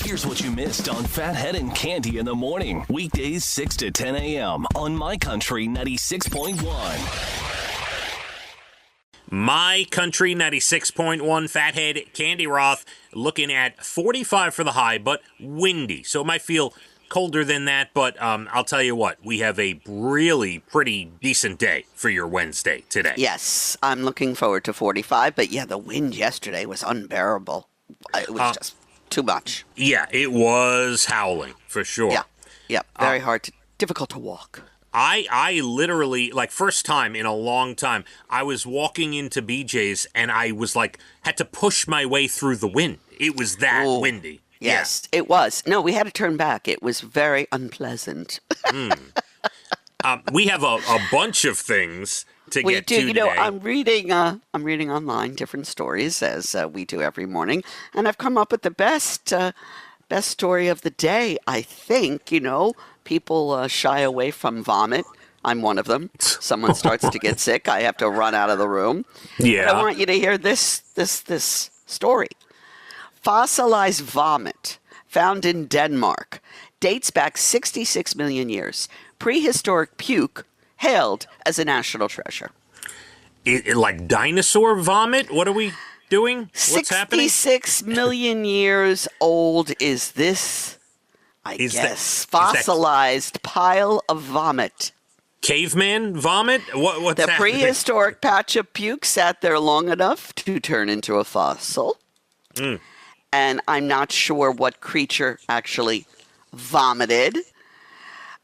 Here's what you missed on Phathead and Cande in the morning. Weekdays 6 to 10 a.m. on My Country 96.1. My Country 96.1 Phathead, Cande Roth, looking at 45 for the high, but windy. So it might feel colder than that, but I'll tell you what, we have a really pretty decent day for your Wednesday today. Yes, I'm looking forward to 45, but yeah, the wind yesterday was unbearable. It was just too much. Yeah, it was howling, for sure. Yeah, very hard, difficult to walk. I literally, first time in a long time, I was walking into BJ's and I was had to push my way through the wind. It was that windy. Yes, It was. No, we had to turn back. It was very unpleasant. We have a bunch of things to we get do. to You know, today. I'm reading online different stories as we do every morning, and I've come up with the best story of the day. I think people shy away from vomit. I'm one of them. Someone starts to get sick, I have to run out of the room. Yeah. But I want you to hear this story. Fossilized vomit found in Denmark dates back 66 million years. Prehistoric puke hailed as a national treasure. Like dinosaur vomit? What are we doing? What's happening? 66 million years old is this, fossilized pile of vomit. Caveman vomit? What's The happening? prehistoric patch of puke sat there long enough to turn into a fossil. And I'm not sure what creature actually vomited.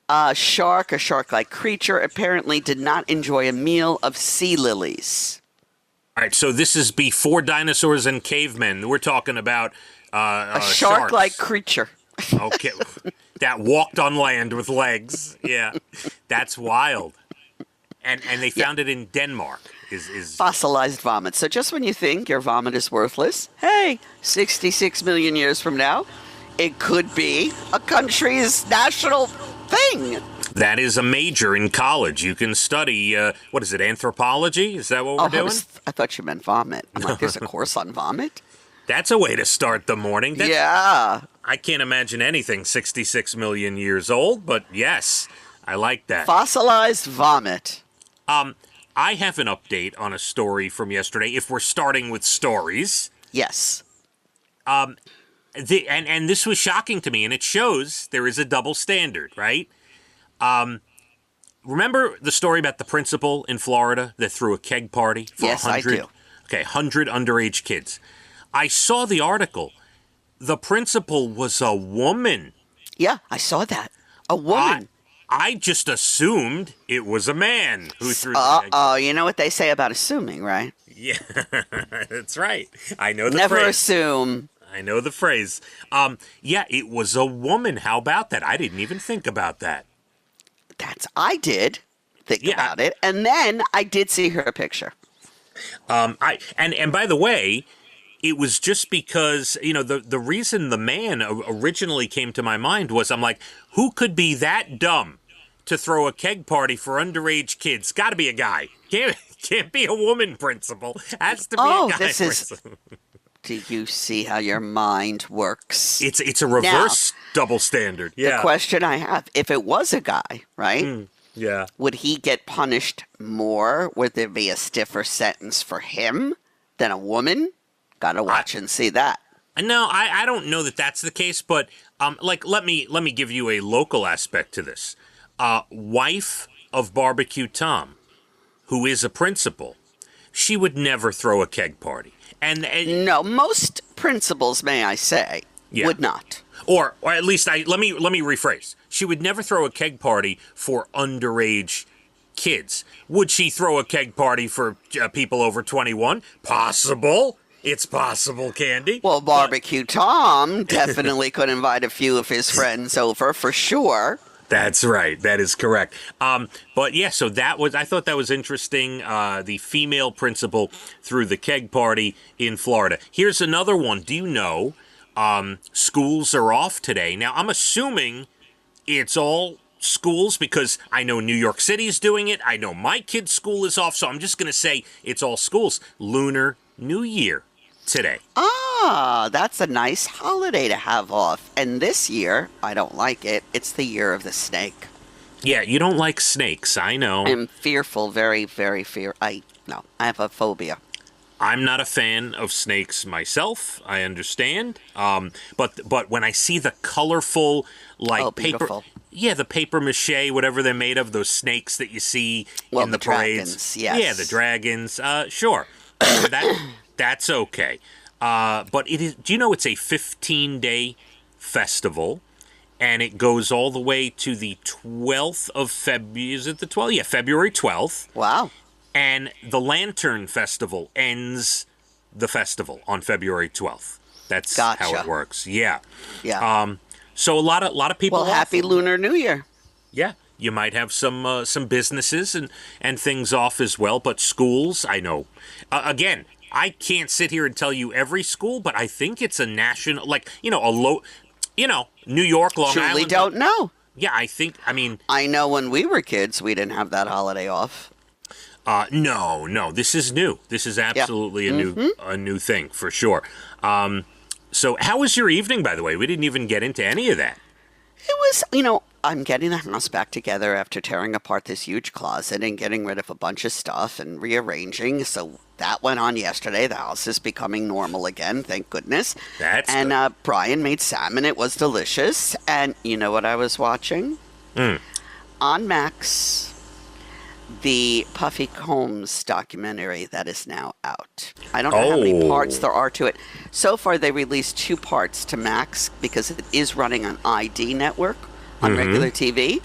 A shark-like creature, apparently did not enjoy a meal of sea lilies. All right, so this is before dinosaurs and cavemen. We're talking about A shark-like creature. Okay, that walked on land with legs. Yeah, that's wild. And they found it in Denmark. Is Fossilized vomit. So just when you think your vomit is worthless, hey, 66 million years from now, it could be a country's national thing. That is a major in college. You can study, what is it, anthropology? Is that what we're doing? I thought you meant vomit. I'm like, there's a course on vomit? That's a way to start the morning. Yeah. I can't imagine anything 66 million years old, but yes, I like that. Fossilized vomit. I have an update on a story from yesterday, if we're starting with stories. Yes. And this was shocking to me, and it shows there is a double standard, right? Remember the story about the principal in Florida that threw a keg party for 100? Yes, I do. Okay, 100 underage kids. I saw the article. The principal was a woman. Yeah, I saw that. A woman. I just assumed it was a man who threw the keg. Oh, you know what they say about assuming, right? Yeah, that's right. I know the Never phrase. assume. I know the phrase. Yeah, it was a woman. How about that? I didn't even think about that. I did think about it, and then I did see her picture. And by the way, it was just because, the reason the man originally came to my mind was I'm like, who could be that dumb to throw a keg party for underage kids? Got to be a guy. Can't be a woman, principal. Has to be a guy. Principal. Do you see how your mind works? It's a reverse double standard. Yeah. The question I have, if it was a guy, right? Yeah. Would he get punished more? Would there be a stiffer sentence for him than a woman? Gotta watch and see that. No, I don't know that that's the case, but let me give you a local aspect to this. Wife of Barbecue Tom, who is a principal, she would never throw a keg party. And no, most principals, may I say, would not. Or at least let me rephrase. She would never throw a keg party for underage kids. Would she throw a keg party for people over 21? Possible. It's possible, Cande. Well, Barbecue Tom definitely could invite a few of his friends over for sure. That's right. That is correct. But yeah, so I thought that was interesting. The female principal threw the keg party in Florida. Here's another one. Do you know schools are off today? Now, I'm assuming it's all schools because I know New York City's doing it. I know my kid's school is off, so I'm just going to say it's all schools. Lunar New Year today. That's a nice holiday to have off. And this year, I don't like it. It's the year of the snake. Yeah, you don't like snakes, I know. I'm fearful, very, very no, I have a phobia. I'm not a fan of snakes myself. I understand. But when I see the colorful, like paper, beautiful. yeah, the paper mache, whatever they're made of, those snakes that you see in the parades. Dragons, yes. Yeah, the dragons. Sure, that's okay. But it is. Do you know it's a 15-day festival, and it goes all the way to the 12th of February. Is it the 12th? Yeah, February 12th. Wow. And the Lantern Festival ends the festival on February 12th. That's Gotcha. how it works. Yeah. Yeah. So a lot of people. Well, happy Lunar New Year. Yeah, you might have some businesses and things off as well, but schools, I know. Again, I can't sit here and tell you every school, but I think it's a national, like New York, Long Truly Island. don't know. Yeah, I know when we were kids, we didn't have that holiday off. No, this is new. This is absolutely a new thing for sure. So how was your evening, by the way? We didn't even get into any of that. It was, I'm getting the house back together after tearing apart this huge closet and getting rid of a bunch of stuff and rearranging. So that went on yesterday. The house is becoming normal again, thank goodness. That's and good. Brian made salmon. It was delicious. And you know what I was watching? On Max, the Puffy Combs documentary that is now out. I don't know how many parts there are to it. So far, they released 2 parts to Max because it is running on ID Network on regular TV.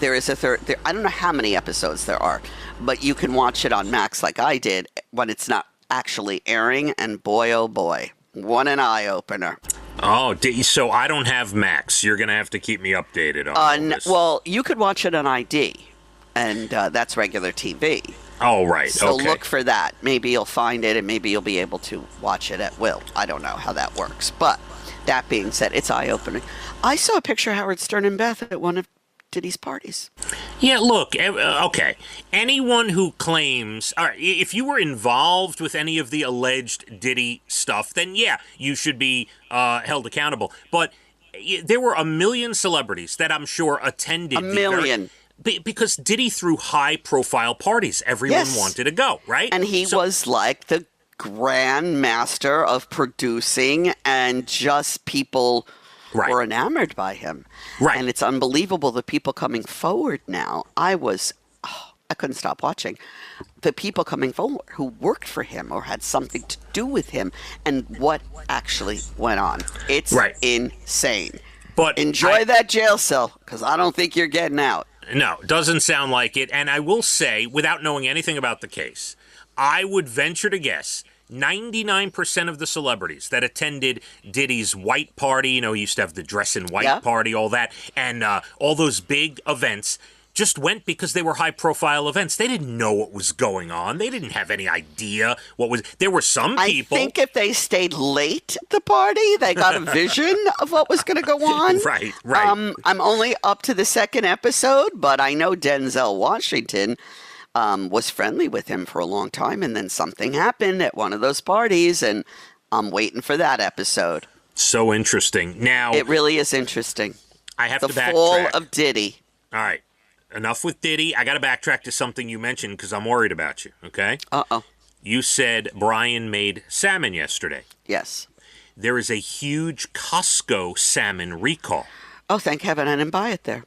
There is a third. I don't know how many episodes there are, but you can watch it on Max like I did when it's not actually airing. And boy, oh boy, what an eye opener! Oh, so I don't have Max. You're gonna have to keep me updated on this. Well, you could watch it on ID. And that's regular TV. Oh, right. So okay. look for that. Maybe you'll find it, and maybe you'll be able to watch it at will. I don't know how that works. But that being said, it's eye-opening. I saw a picture of Howard Stern and Beth at one of Diddy's parties. Yeah, look, okay. Anyone who claims, all right, if you were involved with any of the alleged Diddy stuff, then yeah, you should be held accountable. But there were a million celebrities that I'm sure attended. A million. Because Diddy threw high-profile parties. Everyone wanted to go, right? And he was like the grand master of producing, and just people were enamored by him. Right. And it's unbelievable, the people coming forward now. I couldn't stop watching. The people coming forward who worked for him or had something to do with him and what actually went on. It's insane. But enjoy that jail cell, because I don't think you're getting out. No, doesn't sound like it. And I will say, without knowing anything about the case, I would venture to guess 99% of the celebrities that attended Diddy's white party, he used to have the dress in white party, all that, and all those big events, just went because they were high-profile events. They didn't know what was going on. They didn't have any idea what was... There were some people... I think if they stayed late at the party, they got a vision of what was going to go on. Right. I'm only up to the 2nd episode, but I know Denzel Washington was friendly with him for a long time, and then something happened at one of those parties, and I'm waiting for that episode. So interesting. Now... It really is interesting. I have to backtrack. The fall of Diddy. All right. Enough with Diddy. I got to backtrack to something you mentioned because I'm worried about you, okay? Uh-oh. You said Brian made salmon yesterday. Yes. There is a huge Costco salmon recall. Oh, thank heaven I didn't buy it there.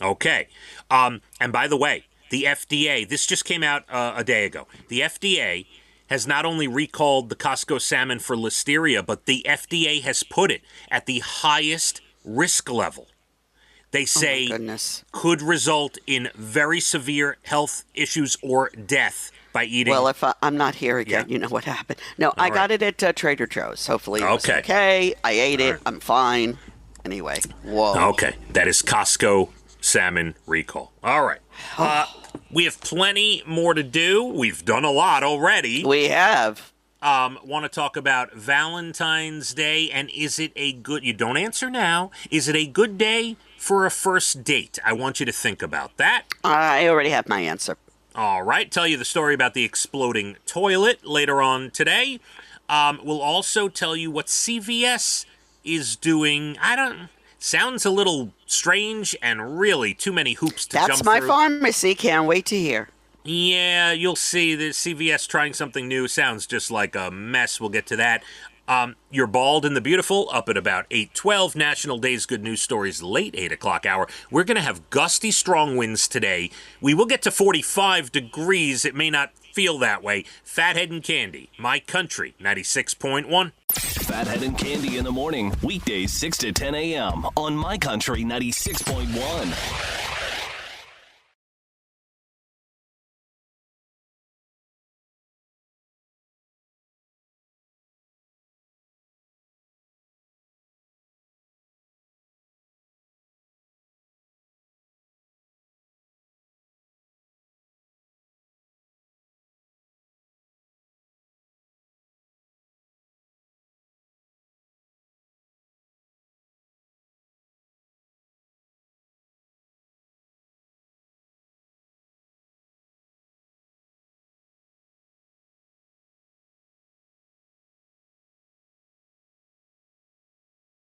Okay. And by the way, the FDA, this just came out a day ago. The FDA has not only recalled the Costco salmon for listeria, but the FDA has put it at the highest risk level. They say could result in very severe health issues or death by eating. Well, if I'm not here again, you know what happened. No, I got it at Trader Joe's. Hopefully it was okay. I ate it. I'm fine. Anyway, whoa. Okay, that is Costco salmon recall. All right. We have plenty more to do. We've done a lot already. We have. Want to talk about Valentine's Day, and is it a good... You don't answer now. Is it a good day for a first date? I want you to think about that. I already have my answer. All right. Tell you the story about the exploding toilet later on today. We'll also tell you what CVS is doing. Sounds a little strange and really too many hoops to jump through. That's my pharmacy. Can't wait to hear. Yeah, you'll see the CVS trying something new. Sounds just like a mess. We'll get to that. You're Bald and the Beautiful, up at about 8:12. National Day's Good News Stories, late 8 o'clock hour. We're going to have gusty strong winds today. We will get to 45 degrees. It may not feel that way. Phathead and Cande, My Country, 96.1. Phathead and Cande in the morning, weekdays 6 to 10 a.m. on My Country 96.1.